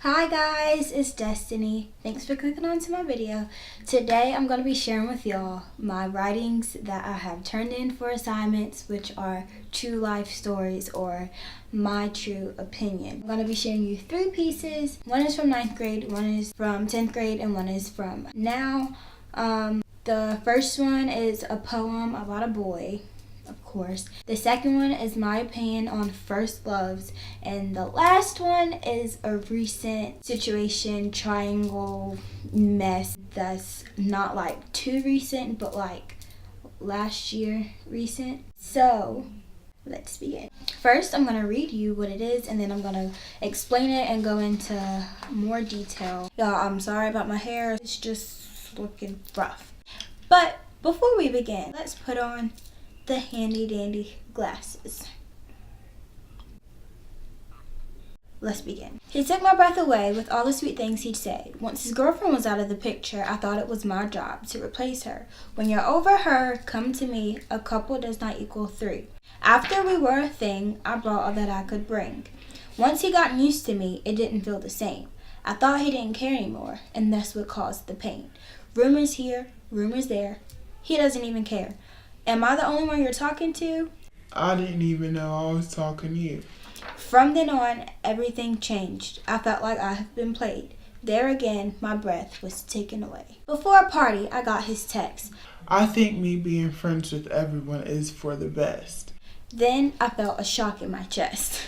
Hi guys, it's Destiny. Thanks for clicking on to my video. Today I'm going to be sharing with y'all my writings that I have turned in for assignments, which are true life stories or my true opinion. I'm going to be sharing you 3 pieces. One is from 9th grade, one is from 10th grade, and one is from now. The first one is a poem about a boy. Of course. The second one is my opinion on first loves, and the last one is a recent situation triangle mess that's not like too recent but like last year recent. So let's begin. First, I'm going to read you what it is, and then I'm going to explain it and go into more detail. Y'all, I'm sorry about my hair. It's just looking rough. But before we begin, let's put on the handy dandy glasses. Let's begin. He took my breath away with all the sweet things he'd say. Once his girlfriend was out of the picture, I thought it was my job to replace her. When you're over her, come to me. A couple does not equal 3. After we were a thing, I brought all that I could bring. Once he got used to me, it didn't feel the same. I thought he didn't care anymore, and that's what caused the pain. Rumors here, rumors there. He doesn't even care. Am I the only one you're talking to? I didn't even know I was talking to you. From then on, everything changed. I felt like I had been played. There again, my breath was taken away. Before a party, I got his text. I think me being friends with everyone is for the best. Then I felt a shock in my chest.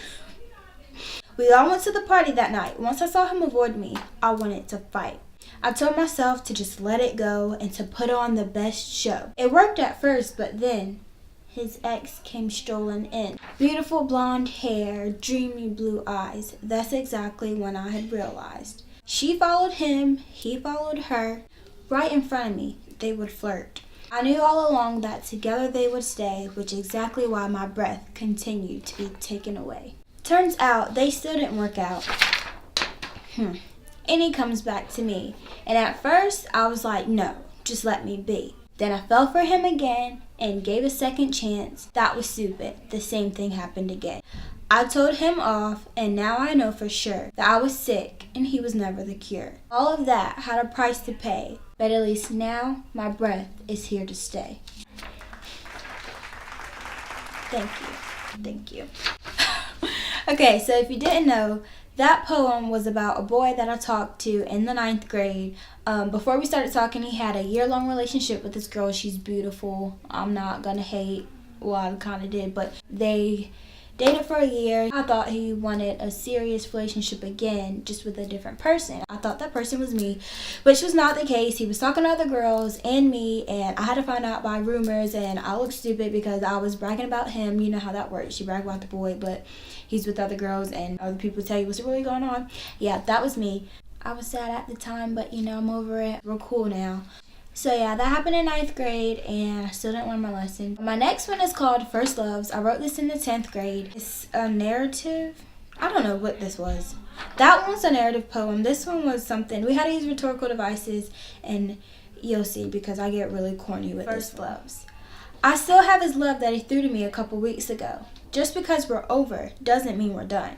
We all went to the party that night. Once I saw him avoid me, I wanted to fight. I told myself to just let it go and to put on the best show. It worked at first, but then his ex came strolling in. Beautiful blonde hair, dreamy blue eyes. That's exactly when I had realized. She followed him, he followed her. Right in front of me, they would flirt. I knew all along that together they would stay, which is exactly why my breath continued to be taken away. Turns out they still didn't work out. And he comes back to me. And at first, I was like, no, just let me be. Then I fell for him again and gave a second chance. That was stupid. The same thing happened again. I told him off, and now I know for sure that I was sick and he was never the cure. All of that had a price to pay, but at least now my breath is here to stay. Thank you. Okay, so if you didn't know, that poem was about a boy that I talked to in the 9th grade. Before we started talking, he had a year-long relationship with this girl. She's beautiful. I'm not gonna hate. Well, I kind of did, but they dated for a year. I thought he wanted a serious relationship again, just with a different person. I thought that person was me, which was not the case. He was talking to other girls and me, and I had to find out by rumors, and I looked stupid because I was bragging about him. You know how that works. You brag about the boy, but he's with other girls, and other people tell you what's really going on. Yeah, that was me. I was sad at the time, but I'm over it. We're cool now. So yeah, that happened in 9th grade, and I still didn't learn my lesson. My next one is called First Loves. I wrote this in the 10th grade. It's a narrative. I don't know what this was. That one's a narrative poem. This one was something. We had to use rhetorical devices, and you'll see because I get really corny with First Loves. I still have his love that he threw to me a couple weeks ago. Just because we're over doesn't mean we're done.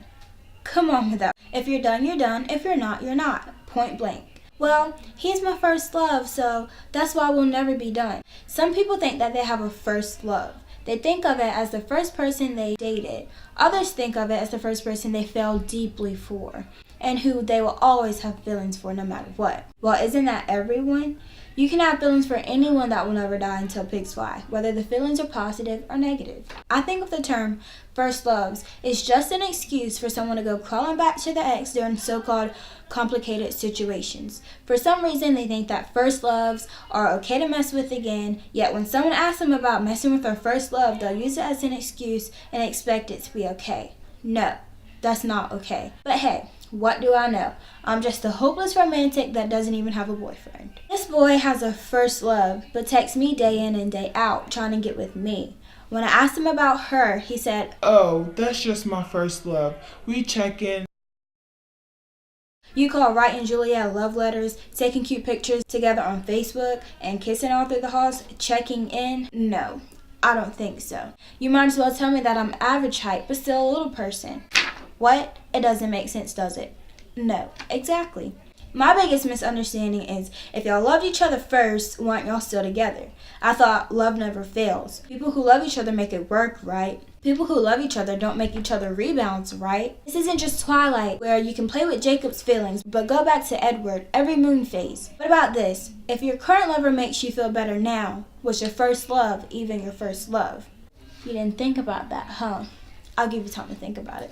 Come on with that. If you're done, you're done. If you're not, you're not. Point blank. Well, he's my first love, so that's why we'll never be done. Some people think that they have a first love. They think of it as the first person they dated. Others think of it as the first person they fell deeply for, and who they will always have feelings for no matter what. Well, isn't that everyone? You can have feelings for anyone that will never die until pigs fly, whether the feelings are positive or negative. I think of the term first loves is just an excuse for someone to go crawling back to the ex during so-called complicated situations. For some reason, they think that first loves are okay to mess with again, yet when someone asks them about messing with their first love, they'll use it as an excuse and expect it to be okay. No, that's not okay. But hey, what do I know? I'm just a hopeless romantic that doesn't even have a boyfriend. This boy has a first love, but texts me day in and day out trying to get with me. When I asked him about her, he said, "Oh, that's just my first love. We check in." You call writing Juliet love letters, taking cute pictures together on Facebook, and kissing all through the halls, checking in? No, I don't think so. You might as well tell me that I'm average height, but still a little person. What? It doesn't make sense, does it? No, exactly. My biggest misunderstanding is if y'all loved each other first, why aren't y'all still together? I thought love never fails. People who love each other make it work, right? People who love each other don't make each other rebounds, right? This isn't just Twilight, where you can play with Jacob's feelings, but go back to Edward every moon phase. What about this? If your current lover makes you feel better now, was your first love even your first love? You didn't think about that, huh? I'll give you time to think about it.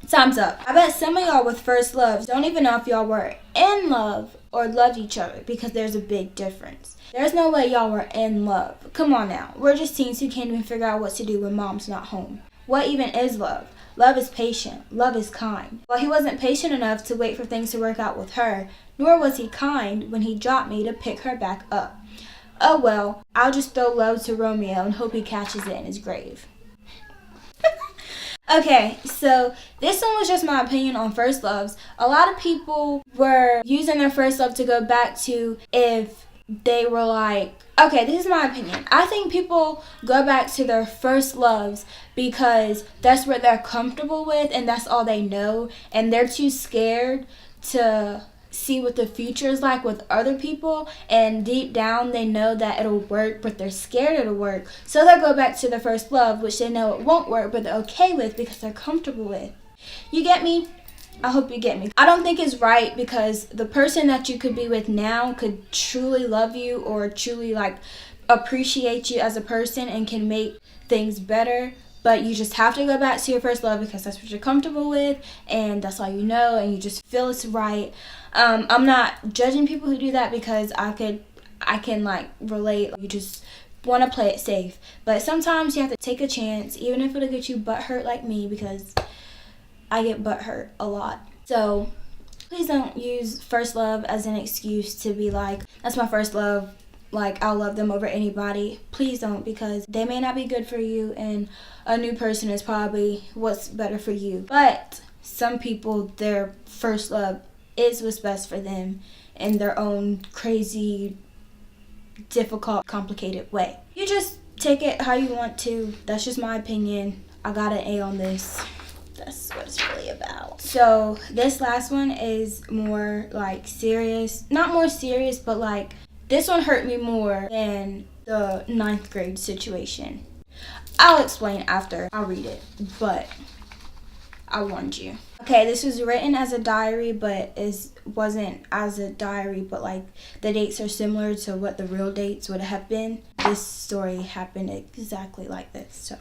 Time's up. I bet some of y'all with first loves don't even know if y'all were in love or loved each other, because there's a big difference. There's no way y'all were in love. Come on now. We're just teens who can't even figure out what to do when mom's not home. What even is love? Love is patient. Love is kind. Well, he wasn't patient enough to wait for things to work out with her, nor was he kind when he dropped me to pick her back up. Oh well, I'll just throw love to Romeo and hope he catches it in his grave. Okay, so this one was just my opinion on first loves. A lot of people were using their first love to go back to if they were like, okay, this is my opinion. I think people go back to their first loves because that's what they're comfortable with and that's all they know, and they're too scared to see what the future is like with other people, and deep down they know that it'll work, but they're scared it'll work, so they'll go back to their first love, which they know it won't work, but they're okay with because they're comfortable with. You get me? I hope you get me. I don't think it's right, because the person that you could be with now could truly love you or truly like appreciate you as a person and can make things better. But you just have to go back to your first love because that's what you're comfortable with and that's all you know and you just feel it's right. I'm not judging people who do that because I can like relate. You just want to play it safe. But sometimes you have to take a chance, even if it'll get you butthurt like me, because I get butthurt a lot. So please don't use first love as an excuse to be like, that's my first love, like I'll love them over anybody. Please don't, because they may not be good for you and a new person is probably what's better for you. But some people, their first love is what's best for them in their own crazy, difficult, complicated way. You just take it how you want to. That's just my opinion. I got an A on this. That's what it's really about. So this last one is more like serious. Not more serious, but like this one hurt me more than the 9th grade situation. I'll explain after I read it, but I warned you. Okay, this was written as a diary, but it wasn't as a diary, but like the dates are similar to what the real dates would have been. This story happened exactly like this. So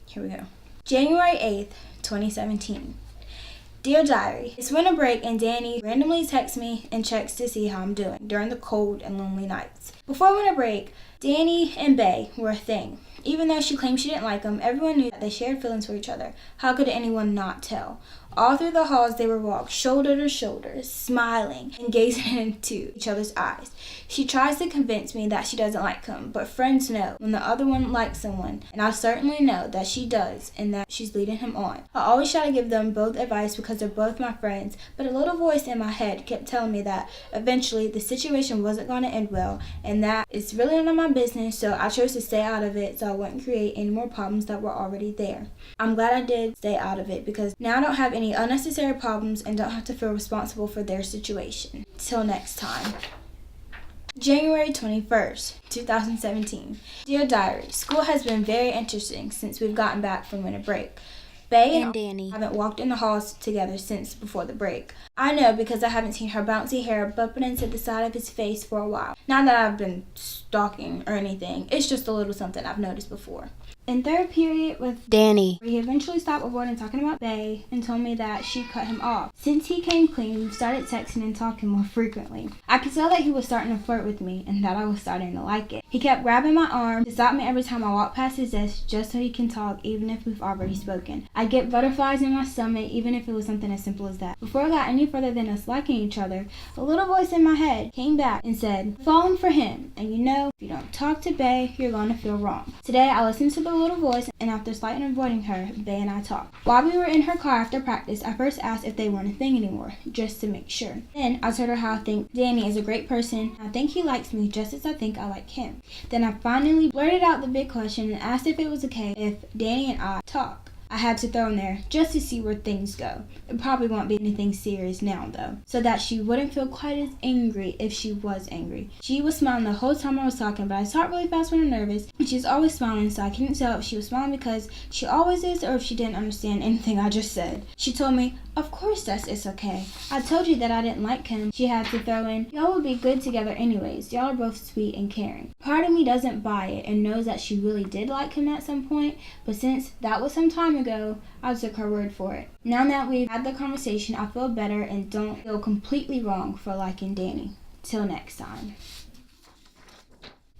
here we go. January 8th, 2017. Dear Diary, it's winter break and Danny randomly texts me and checks to see how I'm doing during the cold and lonely nights. Before winter break, Danny and Bae were a thing. Even though she claimed she didn't like him, everyone knew that they shared feelings for each other. How could anyone not tell? All through the halls they would walk shoulder to shoulder, smiling and gazing into each other's eyes. She tries to convince me that she doesn't like him, but friends know when the other one likes someone, and I certainly know that she does and that she's leading him on. I always try to give them both advice because they're both my friends, but a little voice in my head kept telling me that eventually the situation wasn't going to end well and that it's really none of my business, so I chose to stay out of it so I wouldn't create any more problems that were already there. I'm glad I did stay out of it because now I don't have any unnecessary problems and don't have to feel responsible for their situation. Till next time. January 21st, 2017. Dear Diary, school has been very interesting since we've gotten back from winter break. Bae and Danny haven't walked in the halls together since before the break. I know because I haven't seen her bouncy hair bumping into the side of his face for a while. Not that I've been stalking or anything, it's just a little something I've noticed before. In third period with Danny, he eventually stopped avoiding talking about Bae and told me that she cut him off. Since he came clean, we started texting and talking more frequently. I could tell that he was starting to flirt with me and that I was starting to like it. He kept grabbing my arm to stop me every time I walked past his desk just so he can talk even if we've already spoken. I'd get butterflies in my stomach even if it was something as simple as that. Before I got any further than us liking each other, a little voice in my head came back and said, "Falling for him, and you know, if you don't talk to Bae, you're going to feel wrong." Today I listened to the little voice, and after slightly avoiding her, Bae and I talked. While we were in her car after practice, I first asked if they weren't a thing anymore, just to make sure. Then I told her how I think Danny is a great person, and I think he likes me just as I think I like him. Then I finally blurted out the big question and asked if it was okay if Danny and I talk. I had to throw in there just to see where things go. It probably won't be anything serious now though, so that she wouldn't feel quite as angry if she was angry. She was smiling the whole time I was talking, but I talk really fast when I'm nervous, and she's always smiling, so I couldn't tell if she was smiling because she always is or if she didn't understand anything I just said. She told me, "Of course it's okay. I told you that I didn't like him." She had to throw in, "Y'all would be good together anyways. Y'all are both sweet and caring." Part of me doesn't buy it and knows that she really did like him at some point, but since that was some time ago, I took her word for it. Now that we've had the conversation, I feel better and don't feel completely wrong for liking Danny. Till next time.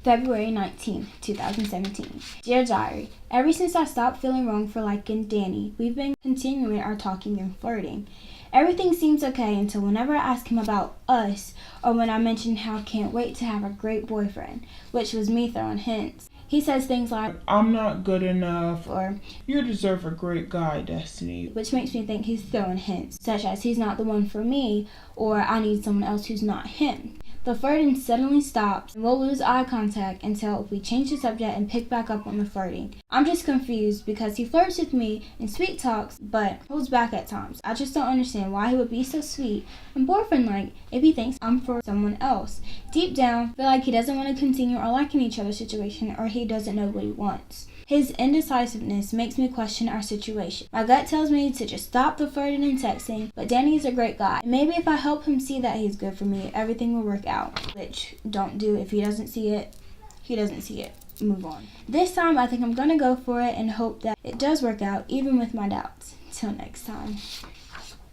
February 19th, 2017. Dear Diary, ever since I stopped feeling wrong for liking Danny, we've been continuing our talking and flirting. Everything seems okay until whenever I ask him about us, or when I mention how I can't wait to have a great boyfriend, which was me throwing hints. He says things like, "I'm not good enough," or "You deserve a great guy, Destiny," which makes me think he's throwing hints, such as he's not the one for me, or I need someone else who's not him. The flirting suddenly stops, and we'll lose eye contact until we change the subject and pick back up on the flirting. I'm just confused because he flirts with me and sweet talks, but holds back at times. I just don't understand why he would be so sweet and boyfriend-like if he thinks I'm for someone else. Deep down, I feel like he doesn't want to continue our liking each other situation, or he doesn't know what he wants. His indecisiveness makes me question our situation. My gut tells me to just stop the flirting and texting, but Danny is a great guy. And maybe if I help him see that he's good for me, everything will work out. Which, don't do. If he doesn't see it, he doesn't see it. Move on. This time, I think I'm going to go for it and hope that it does work out, even with my doubts. Till next time.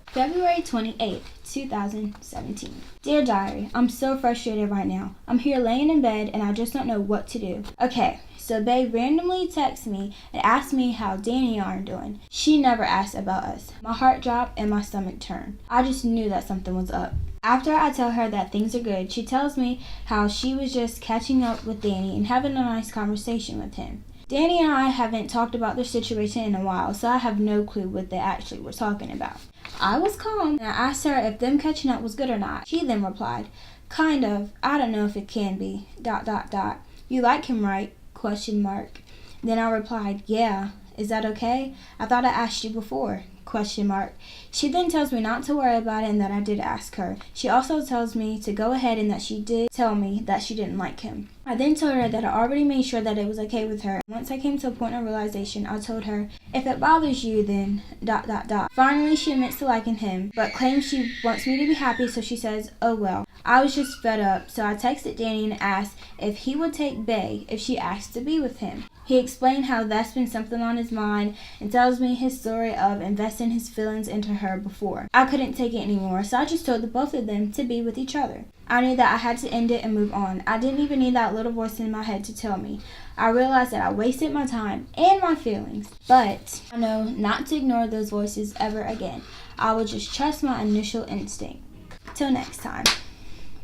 February 28th, 2017. Dear Diary, I'm so frustrated right now. I'm here laying in bed and I just don't know what to do. Okay, so Babe randomly texts me and asks me how Danny and I are doing. She never asks about us. My heart dropped and my stomach turned. I just knew that something was up. After I tell her that things are good, she tells me how she was just catching up with Danny and having a nice conversation with him. Danny and I haven't talked about their situation in a while, so I have no clue what they actually were talking about. I was calm and I asked her if them catching up was good or not. She then replied, "Kind of. I don't know if it can be. ... You like him, right? ? Then I replied, "Yeah. Is that okay? I thought I asked you before. ? She then tells me not to worry about it and that I did ask her. She also tells me to go ahead and that she did tell me that she didn't like him. I then told her that I already made sure that it was okay with her. Once I came to a point of realization, I told her, if it bothers you, then ... Finally, she admits to liking him, but claims she wants me to be happy, so she says, "Oh well." I was just fed up, so I texted Danny and asked if he would take Bae if she asked to be with him. He explained how that's been something on his mind and tells me his story of investing his feelings into her before. I couldn't take it anymore, so I just told the both of them to be with each other. I knew that I had to end it and move on. I didn't even need that little voice in my head to tell me. I realized that I wasted my time and my feelings, but I know not to ignore those voices ever again. I will just trust my initial instinct. Till next time.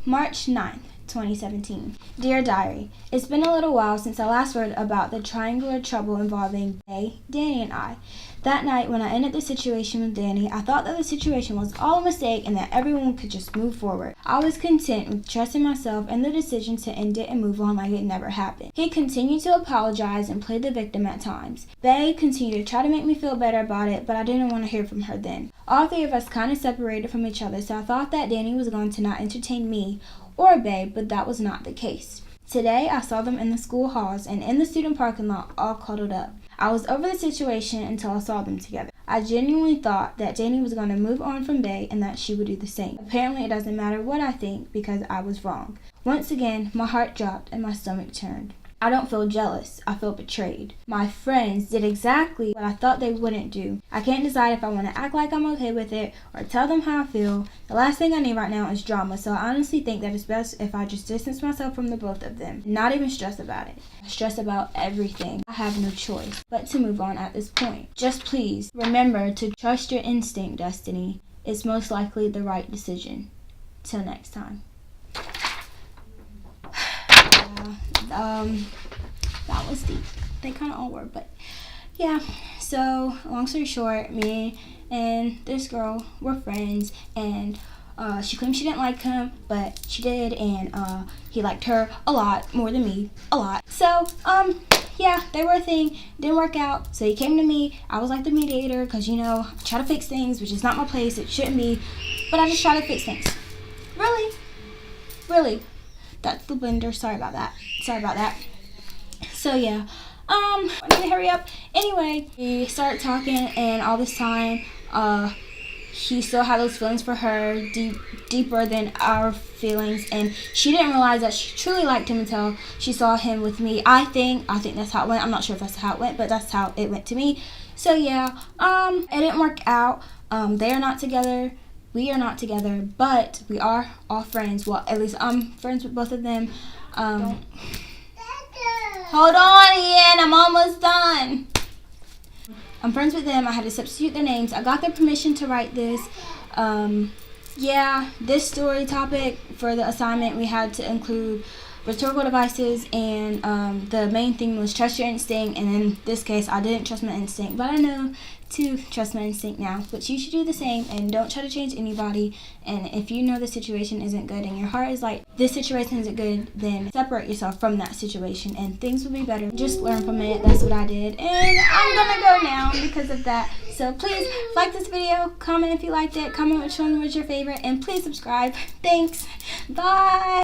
March 9th. 2017. Dear Diary, it's been a little while since I last wrote about the triangular trouble involving Bae, Danny, and I. That night when I ended the situation with Danny, I thought that the situation was all a mistake and that everyone could just move forward. I was content with trusting myself and the decision to end it and move on like it never happened. He continued to apologize and play the victim at times. Bae continued to try to make me feel better about it, but I didn't want to hear from her then. All three of us kind of separated from each other, so I thought that Danny was going to not entertain me or Bae, but that was not the case. Today, I saw them in the school halls and in the student parking lot, all cuddled up. I was over the situation until I saw them together. I genuinely thought that Danny was going to move on from Bae and that she would do the same. Apparently, it doesn't matter what I think because I was wrong. Once again, my heart dropped and my stomach turned. I don't feel jealous. I feel betrayed. My friends did exactly what I thought they wouldn't do. I can't decide if I want to act like I'm okay with it or tell them how I feel. The last thing I need right now is drama, so I honestly think that it's best if I just distance myself from the both of them. Not even stress about it. Stress about everything. I have no choice but to move on at this point. Just please remember to trust your instinct, Destiny. It's most likely the right decision. Till next time. That was deep. They kind of all were, but yeah. So, long story short, me and this girl were friends, and she claimed she didn't like him, but she did, and he liked her a lot more than me, a lot. So, yeah, they were a thing. Didn't work out. So he came to me. I was like the mediator because, you know, I try to fix things, which is not my place. It shouldn't be. But I just try to fix things. Really. That's the blender. Sorry about that. So, yeah. I need to hurry up. Anyway, we started talking, and all this time, he still had those feelings for her, deeper than our feelings, and she didn't realize that she truly liked him until she saw him with me. I think that's how it went. I'm not sure if that's how it went, but that's how it went to me. So yeah, it didn't work out. They are not together. We are not together, but we are all friends. Well, at least I'm friends with both of them. Hold on, Ian. I'm almost done. I'm friends with them. I had to substitute their names. I got their permission to write this. Yeah, this story topic for the assignment, we had to include rhetorical devices, and the main thing was trust your instinct. And in this case, I didn't trust my instinct, but I know to trust my instinct now. But you should do the same, and don't try to change anybody. And if you know the situation isn't good and your heart is like, this situation isn't good, then separate yourself from that situation and things will be better. Just learn from it. That's what I did, and I'm gonna go now because of that. So please like this video, comment if you liked it, comment which one was your favorite, and please subscribe. Thanks. Bye.